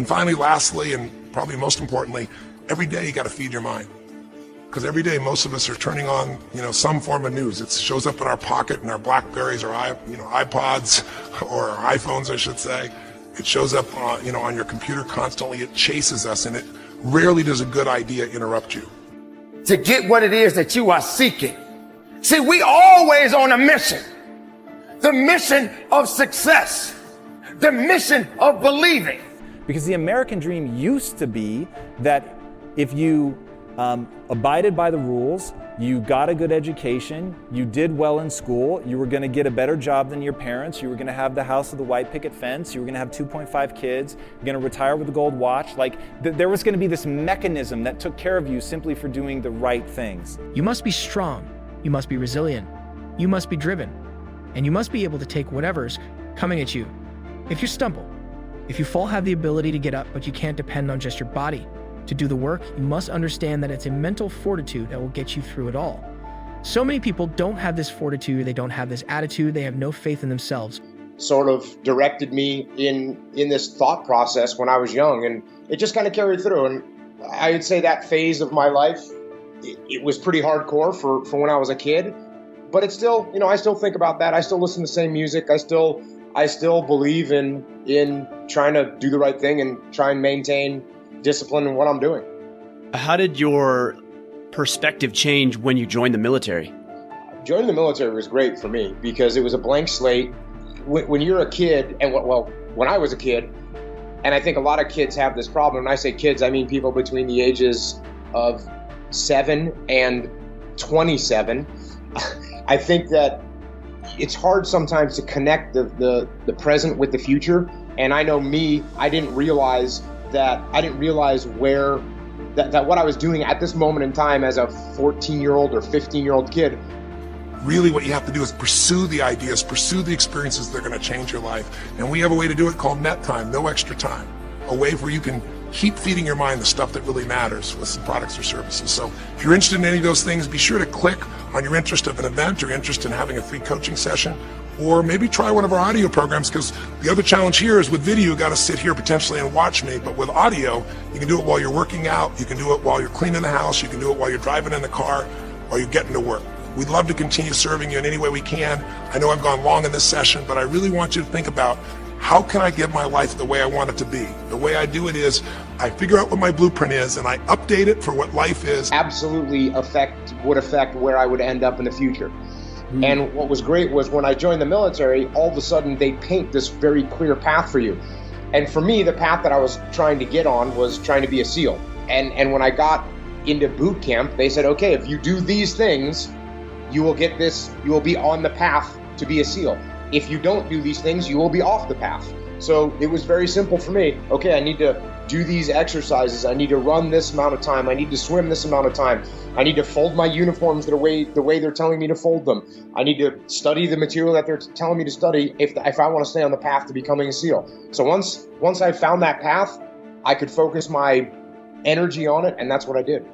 And finally, lastly, and probably most importantly, every day you got to feed your mind. Because every day most of us are turning on, some form of news. It shows up in our pocket, in our Blackberries or iPods or our iPhones, I should say. It shows up, on your computer constantly. It chases us, and it rarely does a good idea interrupt you. To get what it is that you are seeking. See, we always on a mission. The mission of success. The mission of believing. Because the American dream used to be that if you abided by the rules, you got a good education, you did well in school, you were going to get a better job than your parents, you were going to have the house with the white picket fence, you were going to have 2.5 kids, you're going to retire with a gold watch. There was going to be this mechanism that took care of you simply for doing the right things. You must be strong, you must be resilient, you must be driven, and you must be able to take whatever's coming at you. If you stumble, if you fall, have the ability to get up, but you can't depend on just your body. To do the work, you must understand that it's a mental fortitude that will get you through it all. So many people don't have this fortitude, they don't have this attitude, they have no faith in themselves. Sort of directed me in this thought process when I was young, and it just kind of carried through. And I would say that phase of my life, it was pretty hardcore for when I was a kid, but it's still, I still think about that. I still listen to the same music. I still believe in trying to do the right thing and try and maintain discipline in what I'm doing. How did your perspective change when you joined the military? Joining the military was great for me because it was a blank slate. When you're a kid, and when I was a kid, and I think a lot of kids have this problem. When I say kids, I mean people between the ages of 7 and 27. I think that it's hard sometimes to connect the present with the future. And I know I didn't realize where that what I was doing at this moment in time as a 14-year-old or 15-year-old kid. Really what you have to do is pursue the ideas, pursue the experiences that are going to change your life. And we have a way to do it called net time, no extra time. A way where you can keep feeding your mind the stuff that really matters with some products or services. So if you're interested in any of those things, be sure to click on your interest of an event or interest in having a free coaching session. Or maybe try one of our audio programs, because the other challenge here is with video, you got to sit here potentially and watch me. But with audio, you can do it while you're working out, you can do it while you're cleaning the house, you can do it while you're driving in the car, while you're getting to work. We'd love to continue serving you in any way we can. I know I've gone long in this session, but I really want you to think about how can I get my life the way I want it to be? The way I do it is I figure out what my blueprint is and I update it for what life is. Absolutely would affect where I would end up in the future. And what was great was when I joined the military, all of a sudden they paint this very clear path for you. And for me, the path that I was trying to get on was trying to be a SEAL. And when I got into boot camp, they said, okay, if you do these things, you will get this, you will be on the path to be a SEAL. If you don't do these things, you will be off the path. So it was very simple for me. Okay, I need to do these exercises. I need to run this amount of time. I need to swim this amount of time. I need to fold my uniforms the way they're telling me to fold them. I need to study the material that they're telling me to study if I want to stay on the path to becoming a SEAL. So once I found that path, I could focus my energy on it, and that's what I did.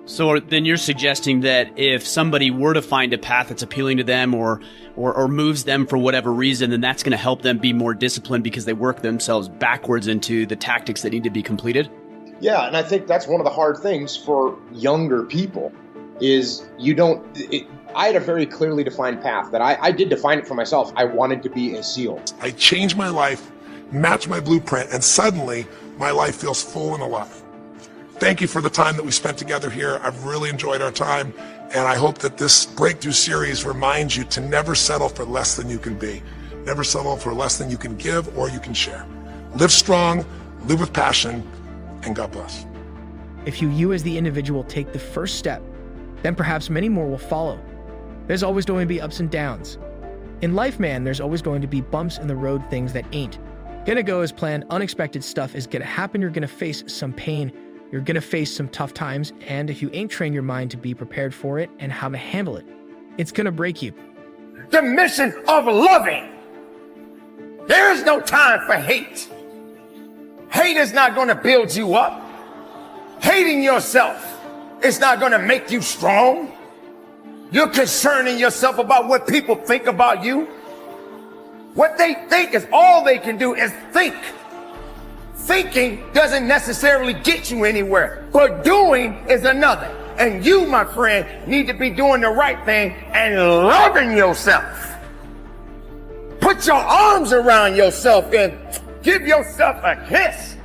So then you're suggesting that if somebody were to find a path that's appealing to them or moves them for whatever reason, then that's going to help them be more disciplined because they work themselves backwards into the tactics that need to be completed? Yeah, and I think that's one of the hard things for younger people is I had a very clearly defined path that I did define it for myself. I wanted to be a SEAL. I changed my life, matched my blueprint, and suddenly my life feels full and alive. Thank you for the time that we spent together here. I've really enjoyed our time, and I hope that this breakthrough series reminds you to never settle for less than you can be. Never settle for less than you can give or you can share. Live strong, live with passion, and God bless. If you as the individual take the first step, then perhaps many more will follow. There's always going to be ups and downs. In life, man, there's always going to be bumps in the road, things that ain't gonna go as planned. Unexpected stuff is gonna happen. You're gonna face some pain. You're gonna face some tough times, and if you ain't trained your mind to be prepared for it and how to handle it, it's gonna break you. The mission of loving. There is no time for hate. Hate is not going to build you up. Hating yourself is not going to make you strong. You're concerning yourself about what people think about you. What they think is all they can do is think. Thinking doesn't necessarily get you anywhere, but doing is another. And you, my friend, need to be doing the right thing and loving yourself. Put your arms around yourself and give yourself a kiss.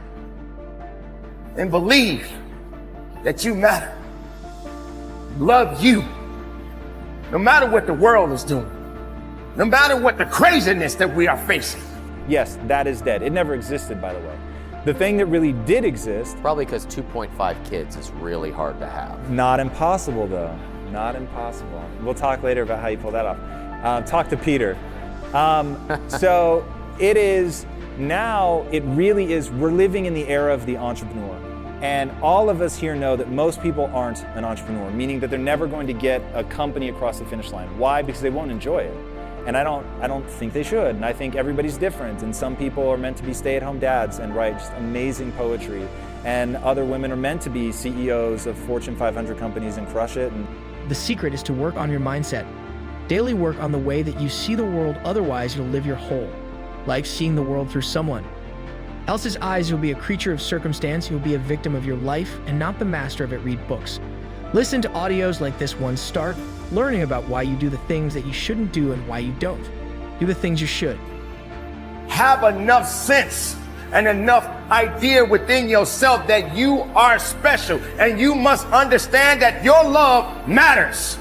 And believe that you matter. Love you. No matter what the world is doing. No matter what the craziness that we are facing. Yes, that is dead. It never existed, by the way. The thing that really did exist... Probably because 2.5 kids is really hard to have. Not impossible, though. Not impossible. We'll talk later about how you pull that off. Talk to Peter. So it is now, it really is, we're living in the era of the entrepreneur. And all of us here know that most people aren't an entrepreneur, meaning that they're never going to get a company across the finish line. Why? Because they won't enjoy it. And I don't think they should. And I think everybody's different. And some people are meant to be stay-at-home dads and write just amazing poetry. And other women are meant to be CEOs of Fortune 500 companies and crush it. And The secret is to work on your mindset. Daily work on the way that you see the world, otherwise you'll live your whole life seeing the world through someone else's eyes. You'll be a creature of circumstance. You'll be a victim of your life and not the master of it. Read books. Listen to audios like this one. Start learning about why you do the things that you shouldn't do and why you don't. Do the things you should. Have enough sense and enough idea within yourself that you are special, and you must understand that your love matters.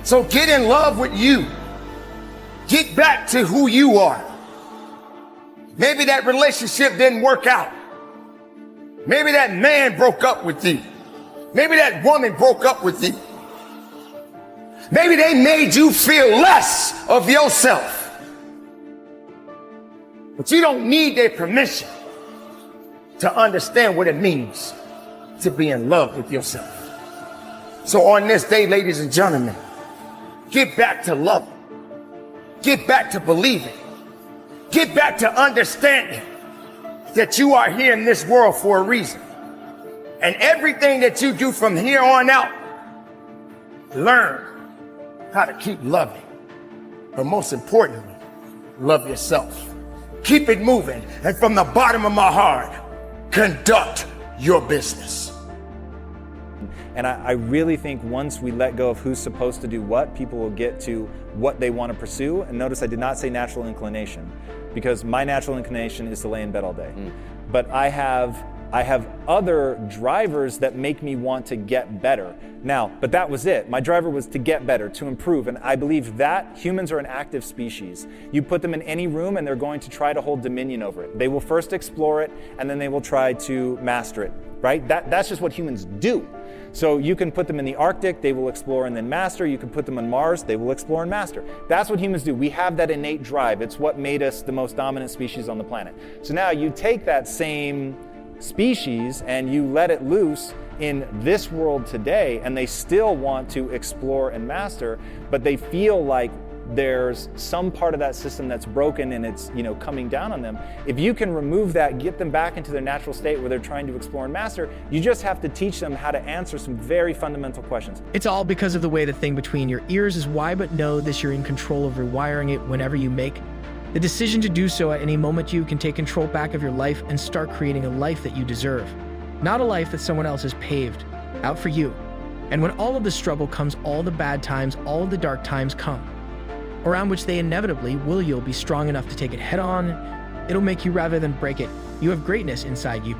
So get in love with you. Get back to who you are. Maybe that relationship didn't work out. Maybe that man broke up with you. Maybe that woman broke up with you. Maybe they made you feel less of yourself. But you don't need their permission to understand what it means to be in love with yourself. So on this day, ladies and gentlemen, get back to loving. Get back to believing. Get back to understanding that you are here in this world for a reason. And everything that you do from here on out, learn how to keep loving. But most importantly, love yourself. Keep it moving. And from the bottom of my heart, conduct your business. And I really think once we let go of who's supposed to do what, people will get to what they want to pursue. And notice I did not say natural inclination, because my natural inclination is to lay in bed all day. But I have other drivers that make me want to get better. Now, but that was it. My driver was to get better, to improve. And I believe that humans are an active species. You put them in any room and they're going to try to hold dominion over it. They will first explore it and then they will try to master it, right? That's just what humans do. So you can put them in the Arctic, they will explore and then master. You can put them on Mars, they will explore and master. That's what humans do. We have that innate drive. It's what made us the most dominant species on the planet. So now you take that same species and you let it loose in this world today, and they still want to explore and master, but they feel like there's some part of that system that's broken and it's, coming down on them. If you can remove that, get them back into their natural state where they're trying to explore and master, you just have to teach them how to answer some very fundamental questions. It's all because of the way the thing between your ears is wide, but know this: you're in control of rewiring it whenever you make the decision to do so. At any moment, you can take control back of your life and start creating a life that you deserve, not a life that someone else has paved out for you. And when all of the struggle comes, all the bad times, all of the dark times come, around which they inevitably will, you'll be strong enough to take it head on. It'll make you rather than break it. You have greatness inside you.